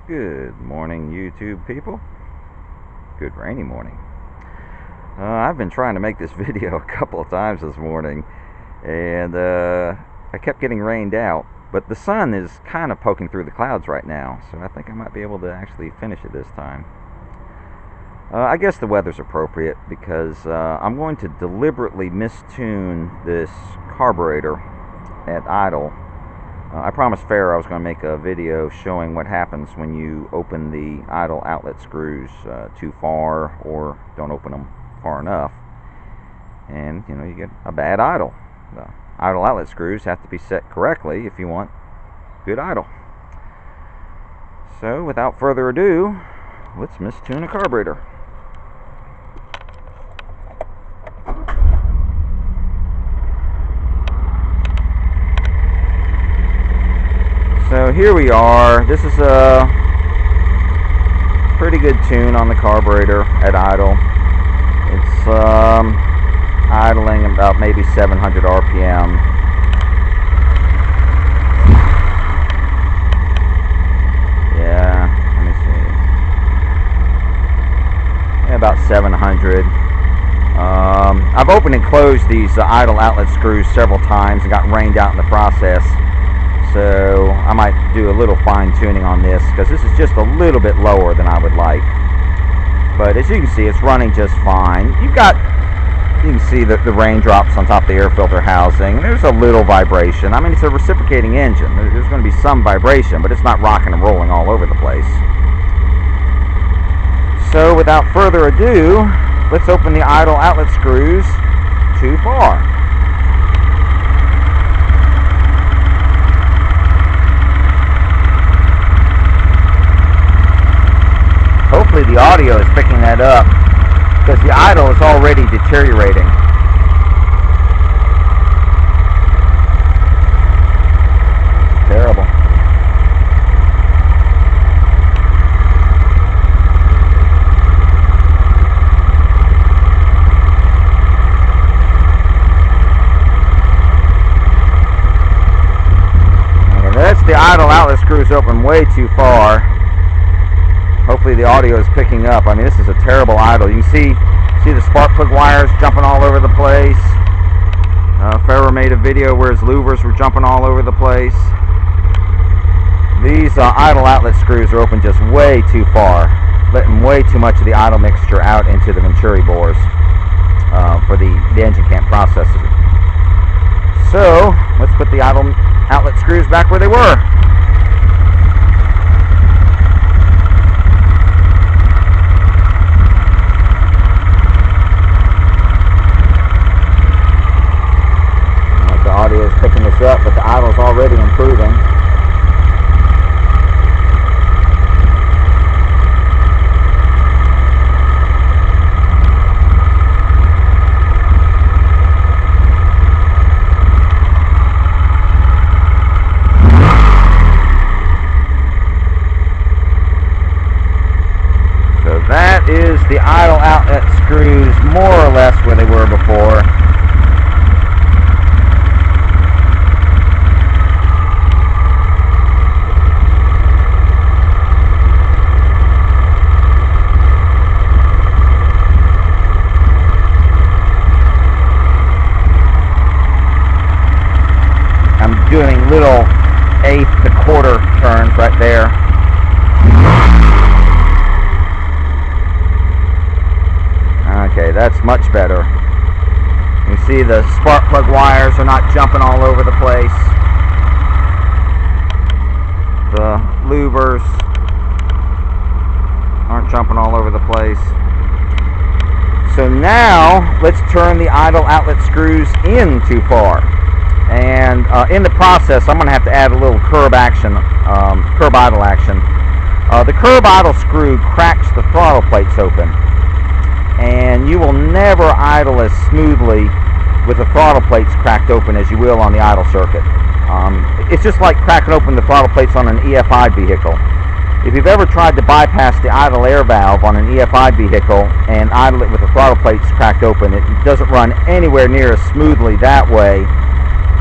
Good morning, YouTube people. Good rainy morning. I've been trying to make this video a couple of times this morning, and I kept getting rained out, but the sun is kind of poking through the clouds right now, so I think I might be able to actually finish it this time. I guess the weather's appropriate because I'm going to deliberately mistune this carburetor at idle. I promised Farrah I was going to make a video showing what happens when you open the idle outlet screws too far or don't open them far enough, and you get a bad idle. The idle outlet screws have to be set correctly if you want good idle. So without further ado, let's mistune a carburetor. So here we are. This is a pretty good tune on the carburetor at idle. It's idling about maybe 700 RPM. Yeah, let me see. Yeah, about 700. I've opened and closed these idle outlet screws several times and got rained out in the process. So I might do a little fine tuning on this because this is just a little bit lower than I would like. But as you can see, it's running just fine. You can see the raindrops on top of the air filter housing. There's a little vibration. I mean, it's a reciprocating engine. There's going to be some vibration, but it's not rocking and rolling all over the place. So without further ado, let's open the idle outlet screws too far. Hopefully the audio is picking that up because the idle is already deteriorating. Terrible. Okay, that's the idle outlet screws open way too far. Hopefully the audio is picking up. I mean, this is a terrible idle. You can see the spark plug wires jumping all over the place. Farrah made a video where his louvers were jumping all over the place. These idle outlet screws are open just way too far, letting way too much of the idle mixture out into the venturi bores for the engine cam processor. So let's put the idle outlet screws back where they were. Audio is picking this up, but the idle is already improving. So that is the idle outlet screws more or less where they were before. Doing little eighth to quarter turns right there. Okay, that's much better. You see the spark plug wires are not jumping all over the place. The louvers aren't jumping all over the place. So now let's turn the idle outlet screws in too far. And in the process, I'm going to have to add a little curb idle action. The curb idle screw cracks the throttle plates open, and you will never idle as smoothly with the throttle plates cracked open as you will on the idle circuit. It's just like cracking open the throttle plates on an EFI vehicle. If you've ever tried to bypass the idle air valve on an EFI vehicle and idle it with the throttle plates cracked open, it doesn't run anywhere near as smoothly that way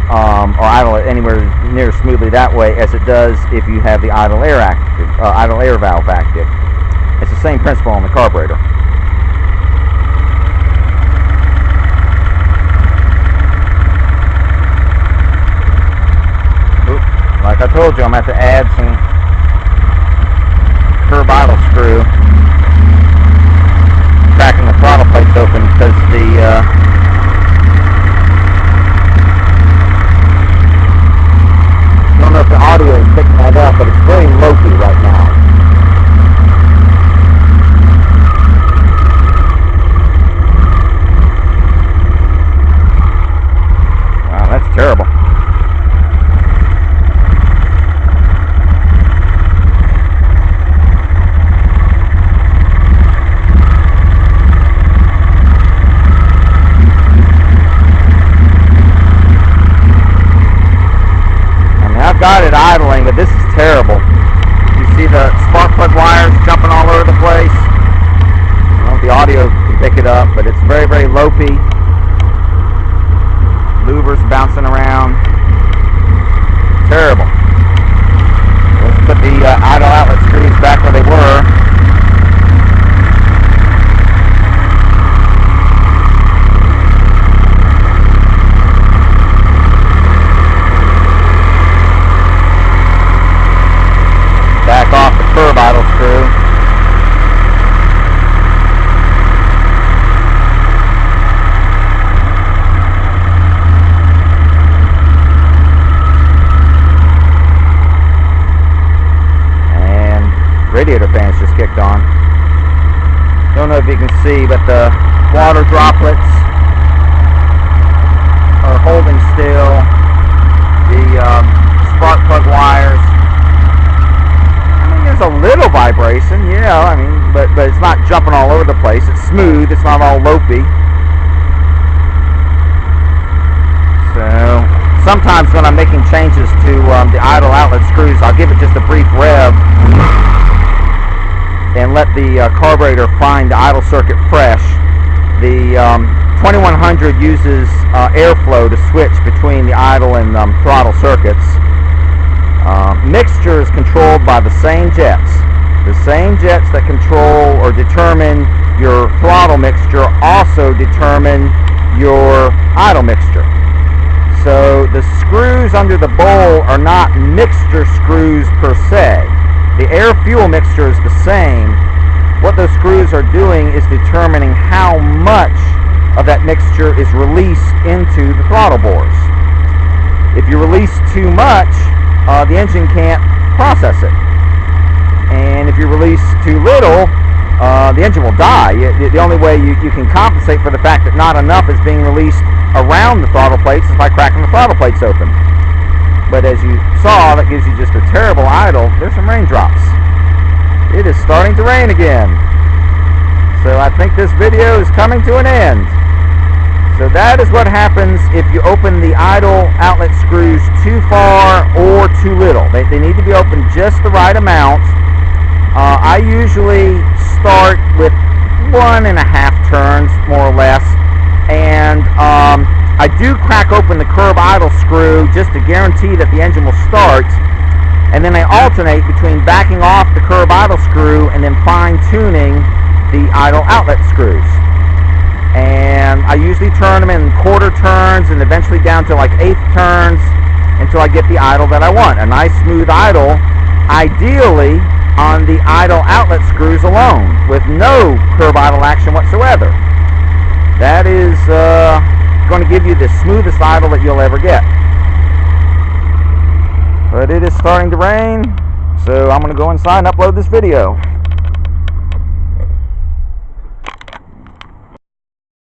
or idle it anywhere near smoothly that way as it does if you have the idle air active. idle air valve active. It's the same principle on the carburetor. Like I told you, I'm going to have to add some curb idle screw, cracking the throttle plates open because I don't know if the audio is picking that up, but it's very low-key right now. Wow, that's terrible. Got it idling, but this is terrible. You see the spark plug wires jumping all over the place. I don't know if the audio can pick it up, but it's very, very low-key. Louvers bouncing around. Terrible. Let's put the idle outlet screws back where they were. Back off the curb idle screw. And radiator fans just kicked on. Don't know if you can see, but the water droplets are holding still. The spark plug wires. There's a little vibration, yeah, I mean, but it's not jumping all over the place. It's smooth, it's not all loopy. So, sometimes when I'm making changes to the idle outlet screws, I'll give it just a brief rev and let the carburetor find the idle circuit fresh. The 2100 uses airflow to switch between the idle and throttle circuits. Mixture is controlled by the same jets. The same jets that control or determine your throttle mixture also determine your idle mixture. So the screws under the bowl are not mixture screws per se. The air-fuel mixture is the same. What those screws are doing is determining how much of that mixture is released into the throttle bores. If you release too much, the engine can't process it. And if you release too little, the engine will die. The only way you can compensate for the fact that not enough is being released around the throttle plates is by cracking the throttle plates open. But as you saw, that gives you just a terrible idle. There's some raindrops. It is starting to rain again. So I think this video is coming to an end. So that is what happens if you open the idle outlet screws too far or too little. They need to be opened just the right amount. I usually start with 1.5 turns, more or less. And I do crack open the curb idle screw just to guarantee that the engine will start. And then I alternate between backing off the curb idle screw and then fine-tuning the idle outlet screws. And I usually turn them in quarter turns and eventually down to like 1/8 turns until I get the idle that I want. A nice smooth idle, ideally on the idle outlet screws alone, with no curb idle action whatsoever. That is going to give you the smoothest idle that you'll ever get. But it is starting to rain, so I'm going to go inside and upload this video.